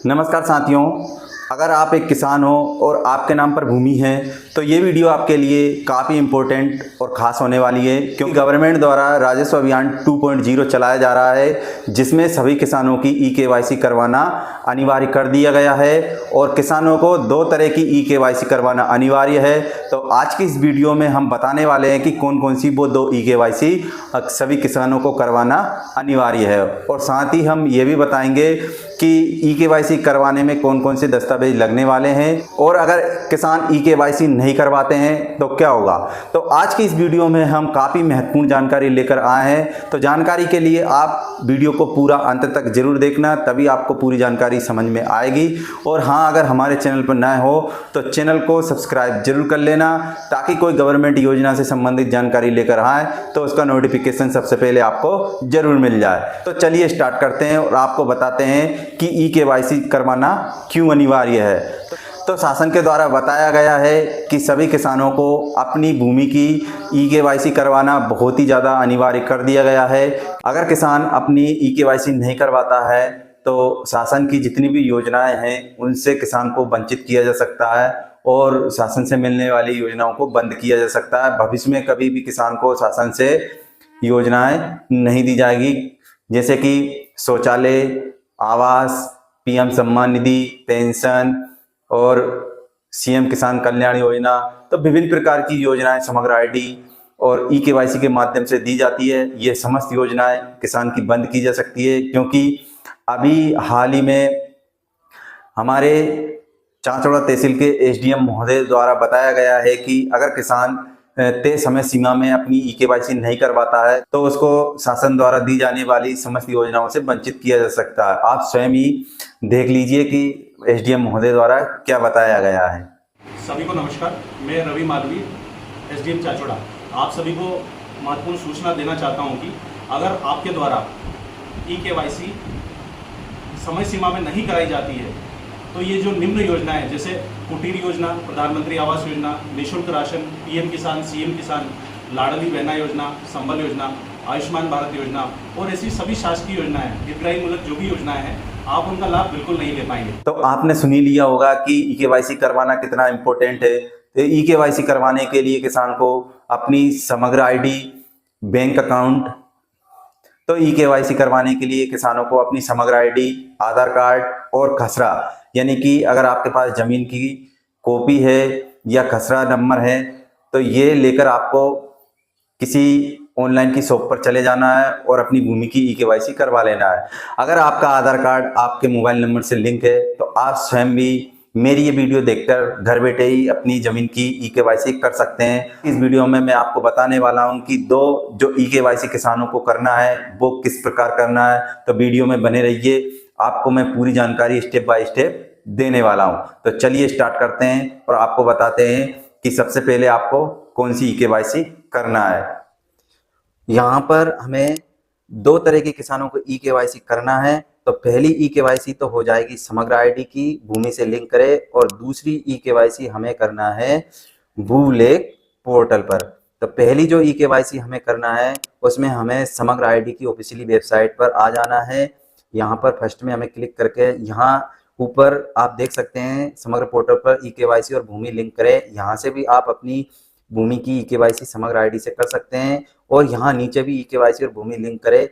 नमस्कार साथियों, अगर आप एक किसान हो और आपके नाम पर भूमि है तो ये वीडियो आपके लिए काफ़ी इम्पोर्टेंट और ख़ास होने वाली है, क्योंकि गवर्नमेंट द्वारा राजस्व अभियान 2.0 चलाया जा रहा है, जिसमें सभी किसानों की ई-केवाईसी करवाना अनिवार्य कर दिया गया है और किसानों को 2 तरह की ई-केवाईसी करवाना अनिवार्य है। तो आज की इस वीडियो में हम बताने वाले हैं कि कौन कौन सी वो 2 ई-केवाईसी सभी किसानों को करवाना अनिवार्य है, और साथ ही हम ये भी बताएंगे कि ई-केवाईसी करवाने में कौन कौन से दस्तावेज लगने वाले हैं, और अगर किसान ई-केवाईसी नहीं करवाते हैं तो क्या होगा। तो आज की इस वीडियो में हम काफ़ी महत्वपूर्ण जानकारी लेकर आए हैं। तो जानकारी के लिए आप वीडियो को पूरा अंत तक जरूर देखना, तभी आपको पूरी जानकारी समझ में आएगी। और हाँ, अगर हमारे चैनल पर नए हो तो चैनल को सब्सक्राइब जरूर कर लेना, ताकि कोई गवर्नमेंट योजना से संबंधित जानकारी लेकर आए तो उसका नोटिफिकेशन सबसे पहले आपको जरूर मिल जाए। तो चलिए स्टार्ट करते हैं और आपको बताते हैं कि ई-केवाईसी करवाना क्यों अनिवार्य है। तो शासन के द्वारा बताया गया है कि सभी किसानों को अपनी भूमि की ई-केवाईसी करवाना बहुत ही ज़्यादा अनिवार्य कर दिया गया है। अगर किसान अपनी ई-केवाईसी नहीं करवाता है तो शासन की जितनी भी योजनाएं हैं उनसे किसान को वंचित किया जा सकता है और शासन से मिलने वाली योजनाओं को बंद किया जा सकता है। भविष्य में कभी भी किसान को शासन से योजनाएं नहीं दी जाएगी, जैसे कि शौचालय, आवास, पीएम सम्मान निधि, पेंशन और सीएम किसान कल्याण योजना। तो विभिन्न प्रकार की योजनाएं समग्र आईडी और ई-केवाईसी के माध्यम से दी जाती है। ये समस्त योजनाएं किसान की बंद की जा सकती है, क्योंकि अभी हाल ही में हमारे चांचौड़ा तहसील के एसडीएम महोदय द्वारा बताया गया है कि अगर किसान तय समय सीमा में अपनी ई-केवाईसी नहीं करवाता है तो उसको शासन द्वारा दी जाने वाली समस्त योजनाओं से वंचित किया जा सकता है। आप स्वयं ही देख लीजिए कि एसडीएम महोदय द्वारा क्या बताया गया है। सभी को नमस्कार, मैं रवि मालवी, एसडीएम चाचौड़ा। आप सभी को महत्वपूर्ण सूचना देना चाहता हूं कि अगर आपके द्वारा ई-केवाईसी समय सीमा में नहीं कराई जाती है तो ये जो निम्न योजनाएं हैं, जैसे कुटीर योजना, प्रधानमंत्री आवास योजना, निःशुल्क राशन, पीएम किसान, सीएम किसान, लाडली बहना योजना, संबल योजना, आयुष्मान भारत योजना और ऐसी सभी शासकीय योजनाएं, हितग्राही मूलक जो भी योजनाएं हैं, आप उनका लाभ बिल्कुल नहीं ले पाएंगे। तो आपने सुनी लिया होगा कि ई-केवाईसी करवाना कितना इम्पोर्टेंट है। तो ई-केवाईसी करवाने के लिए किसान को अपनी समग्र आईडी, बैंक अकाउंट, तो ई-केवाईसी करवाने के लिए किसानों को अपनी समग्र आईडी, आधार कार्ड और खसरा, यानी कि अगर आपके पास ज़मीन की कॉपी है या खसरा नंबर है तो ये लेकर आपको किसी ऑनलाइन की शॉप पर चले जाना है और अपनी भूमि की ई-केवाईसी करवा लेना है। अगर आपका आधार कार्ड आपके मोबाइल नंबर से लिंक है तो आप स्वयं भी मेरी ये वीडियो देखकर घर बैठे ही अपनी ज़मीन की ई-केवाईसी कर सकते हैं। इस वीडियो में मैं आपको बताने वाला हूं कि 2 जो ई-केवाईसी किसानों को करना है वो किस प्रकार करना है। तो वीडियो में बने रहिए, आपको मैं पूरी जानकारी स्टेप बाय स्टेप देने वाला हूं। तो चलिए स्टार्ट करते हैं और आपको बताते हैं कि सबसे पहले आपको कौन सी ई-केवाईसी करना है। यहाँ पर हमें 2 तरह के किसानों को ई-केवाईसी करना है। तो पहली ई-केवाईसी तो हो जाएगी समग्र आईडी की, भूमि से लिंक करे, और दूसरी ई-केवाईसी हमें करना है भूलेख पोर्टल पर। तो पहली जो ई-केवाईसी हमें करना है उसमें हमें समग्र आईडी की ऑफिशियली वेबसाइट पर आ जाना है। यहाँ पर फर्स्ट में हमें क्लिक करके यहाँ ऊपर आप देख सकते हैं समग्र पोर्टल पर ई-केवाईसी और भूमि लिंक करें। यहाँ से भी आप अपनी भूमि की ई-केवाईसी समग्र आईडी से कर सकते हैं, और यहाँ नीचे भी ई-केवाईसी और भूमि लिंक करें,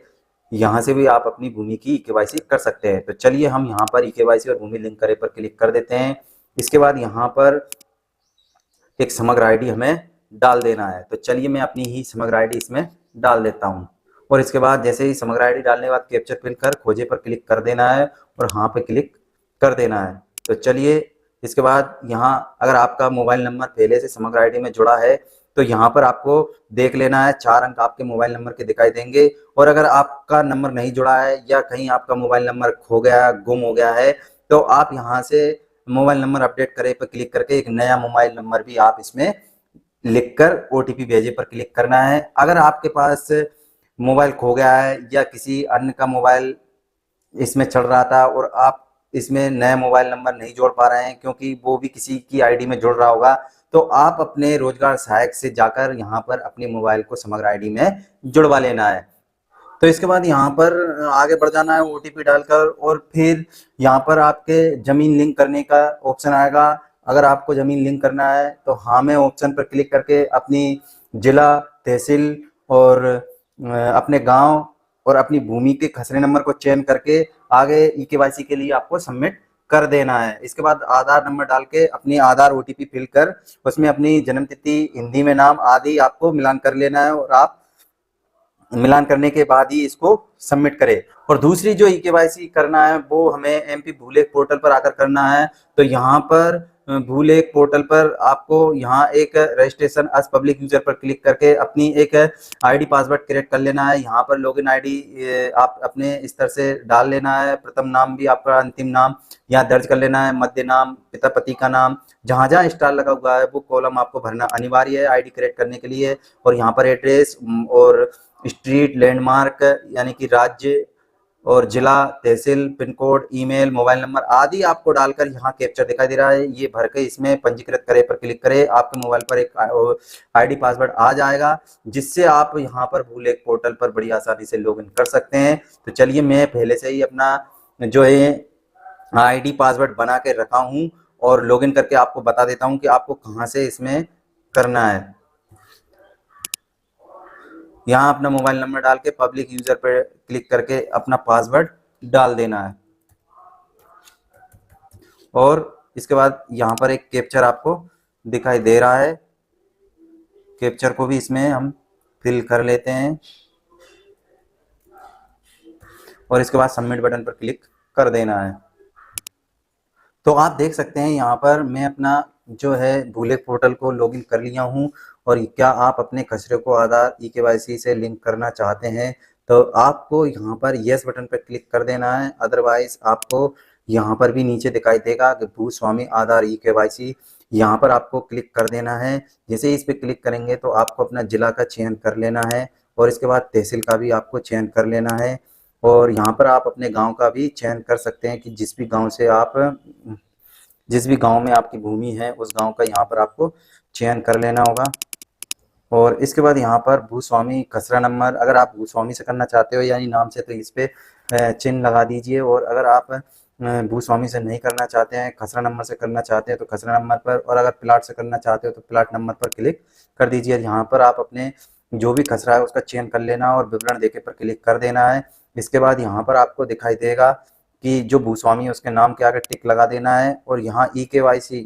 यहाँ से भी आप अपनी भूमि की ई-केवाईसी कर सकते हैं। तो चलिए हम यहाँ पर ई-केवाईसी और भूमि लिंक करे पर क्लिक कर देते हैं। इसके बाद यहाँ पर एक समग्र आईडी हमें डाल देना है। तो चलिए मैं अपनी ही समग्र आईडी इसमें डाल देता हूँ, और इसके बाद जैसे ही समग्र आईडी डालने के बाद कैप्चर पिन कर खोजे पर क्लिक कर देना है और हाँ पे क्लिक कर देना है। तो चलिए इसके बाद यहाँ अगर आपका मोबाइल नंबर पहले से समग्र आईडी में जुड़ा है तो यहाँ पर आपको देख लेना है, 4 अंक आपके मोबाइल नंबर के दिखाई देंगे। और अगर आपका नंबर नहीं जुड़ा है या कहीं आपका मोबाइल नंबर खो गया, गुम हो गया है, तो आप यहाँ से मोबाइल नंबर अपडेट करे पर क्लिक करके एक नया मोबाइल नंबर भी आप इसमें लिखकर OTP भेजे पर क्लिक करना है। अगर आपके पास मोबाइल खो गया है या किसी अन्य का मोबाइल इसमें चल रहा था और आप इसमें नया मोबाइल नंबर नहीं जोड़ पा रहे हैं क्योंकि वो भी किसी की आईडी में जुड़ रहा होगा, तो आप अपने रोजगार सहायक से जाकर यहाँ पर अपने मोबाइल को समग्र आईडी में जुड़वा लेना है। तो इसके बाद यहाँ पर आगे बढ़ जाना है OTP डालकर, और फिर यहाँ पर आपके ज़मीन लिंक करने का ऑप्शन आएगा। अगर आपको ज़मीन लिंक करना है तो हाँ में ऑप्शन पर क्लिक करके अपनी जिला, तहसील और अपने गांव और अपनी भूमि के खसरे नंबर को चयन करके आगे EKYC के लिए आपको सबमिट कर देना है। इसके बाद आधार नंबर डाल के अपनी आधार OTP फिल कर उसमें अपनी जन्म तिथि, हिंदी में नाम आदि आपको मिलान कर लेना है, और आप मिलान करने के बाद ही इसको सबमिट करें। और दूसरी जो EKYC करना है वो हमें MP भूलेख पोर्टल पर आकर करना है। तो यहाँ पर भूलेख पोर्टल पर आपको यहाँ एक रजिस्ट्रेशन एज पब्लिक यूजर पर क्लिक करके अपनी एक ID पासवर्ड क्रिएट कर लेना है। यहाँ पर लॉगिन ID आप अपने स्तर से डाल लेना है। प्रथम नाम भी आपका, अंतिम नाम यहाँ दर्ज कर लेना है, मध्य नाम, पिता पति का नाम, जहाँ जहाँ स्टार लगा हुआ है वो कॉलम आपको भरना अनिवार्य है ID क्रिएट करने के लिए। और यहाँ पर एड्रेस और स्ट्रीट, लैंडमार्क यानी कि राज्य और जिला, तहसील, pin code, email, mobile number आदि आपको डालकर यहाँ कैप्चर दिखाई दे रहा है, ये भर के इसमें पंजीकृत करें पर क्लिक करें। आपके मोबाइल पर एक ID पासवर्ड आ जाएगा, जिससे आप यहाँ पर भूलेख पोर्टल पर बड़ी आसानी से लॉगिन कर सकते हैं। तो चलिए, मैं पहले से ही अपना जो है ID पासवर्ड बना के रखा हूँ और लॉगिन करके आपको बता देता हूँ कि आपको कहाँ से इसमें करना है। यहाँ अपना मोबाइल नंबर डाल के पब्लिक यूजर पर क्लिक करके अपना पासवर्ड डाल देना है, और इसके बाद यहाँ पर एक कैप्चर आपको दिखाई दे रहा है, कैप्चर को भी इसमें हम फिल कर लेते हैं और इसके बाद सबमिट बटन पर क्लिक कर देना है। तो आप देख सकते हैं यहाँ पर मैं अपना जो है भूलेख पोर्टल को लॉगिन कर लिया हूँ। और क्या आप अपने खसरे को आधार EKYC से लिंक करना चाहते हैं तो आपको यहाँ पर यस बटन पर क्लिक कर देना है। अदरवाइज आपको यहाँ पर भी नीचे दिखाई देगा कि भूस्वामी आधार EKYC, यहाँ पर आपको क्लिक कर देना है। जैसे ही इस पर क्लिक करेंगे तो आपको अपना जिला का चयन कर लेना है, और इसके बाद तहसील का भी आपको चयन कर लेना है। और यहाँ पर आप अपने गांव का भी चयन कर सकते हैं कि जिस भी गांव में आपकी भूमि है उस गांव का यहाँ पर आपको चयन कर लेना होगा। और इसके बाद यहाँ पर भूस्वामी खसरा नंबर, अगर आप भूस्वामी से करना चाहते हो यानी नाम से, तो इस पे चिन्ह लगा दीजिए। और अगर आप भूस्वामी से नहीं करना चाहते हैं, खसरा नंबर से करना चाहते हैं तो खसरा नंबर पर, और अगर प्लाट से करना चाहते हो तो प्लाट नंबर पर क्लिक कर दीजिए। यहाँ पर आप अपने जो भी खसरा है उसका चयन कर लेना और विवरण देके पर क्लिक कर देना है। इसके बाद यहाँ पर आपको दिखाई देगा कि जो भूस्वामी है उसके नाम के आगे टिक लगा देना है, और यहाँ EKYC,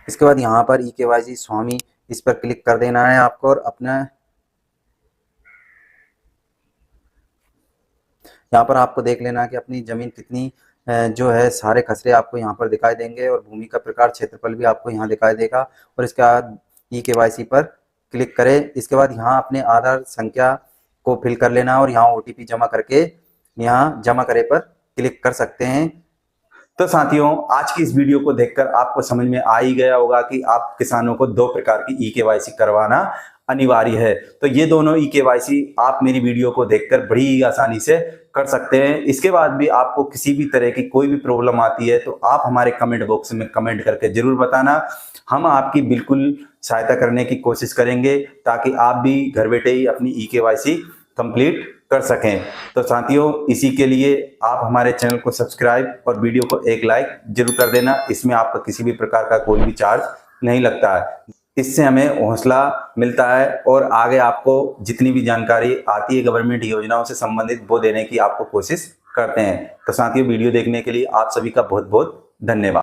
इसके बाद यहाँ पर EKYC स्वामी इस पर क्लिक कर देना है आपको। और अपना यहाँ पर आपको देख लेना है कि अपनी जमीन कितनी जो है, सारे खसरे आपको यहाँ पर दिखाई देंगे, और भूमि का प्रकार, क्षेत्रफल भी आपको यहाँ दिखाई देगा। और इसके बाद EKYC पर क्लिक करें। इसके बाद यहाँ अपने आधार संख्या को फिल कर लेना और यहाँ OTP जमा करके यहाँ जमा करे पर क्लिक कर सकते हैं। तो साथियों, आज की इस वीडियो को देखकर आपको समझ में आ ही गया होगा कि आप किसानों को 2 प्रकार की EKYC करवाना अनिवार्य है। तो ये दोनों EKYC आप मेरी वीडियो को देखकर बड़ी आसानी से कर सकते हैं। इसके बाद भी आपको किसी भी तरह की कोई भी प्रॉब्लम आती है तो आप हमारे कमेंट बॉक्स में कमेंट करके जरूर बताना। हम आपकी बिल्कुल सहायता करने की कोशिश करेंगे ताकि आप भी घर बैठे ही अपनी EKYC कंप्लीट कर सकें। तो साथियों, इसी के लिए आप हमारे चैनल को सब्सक्राइब और वीडियो को एक लाइक जरूर कर देना। इसमें आपका किसी भी प्रकार का कोई भी चार्ज नहीं लगता है। इससे हमें हौसला मिलता है और आगे आपको जितनी भी जानकारी आती है गवर्नमेंट योजनाओं से संबंधित वो देने की आपको कोशिश करते हैं। तो साथियों, वीडियो देखने के लिए आप सभी का बहुत बहुत धन्यवाद।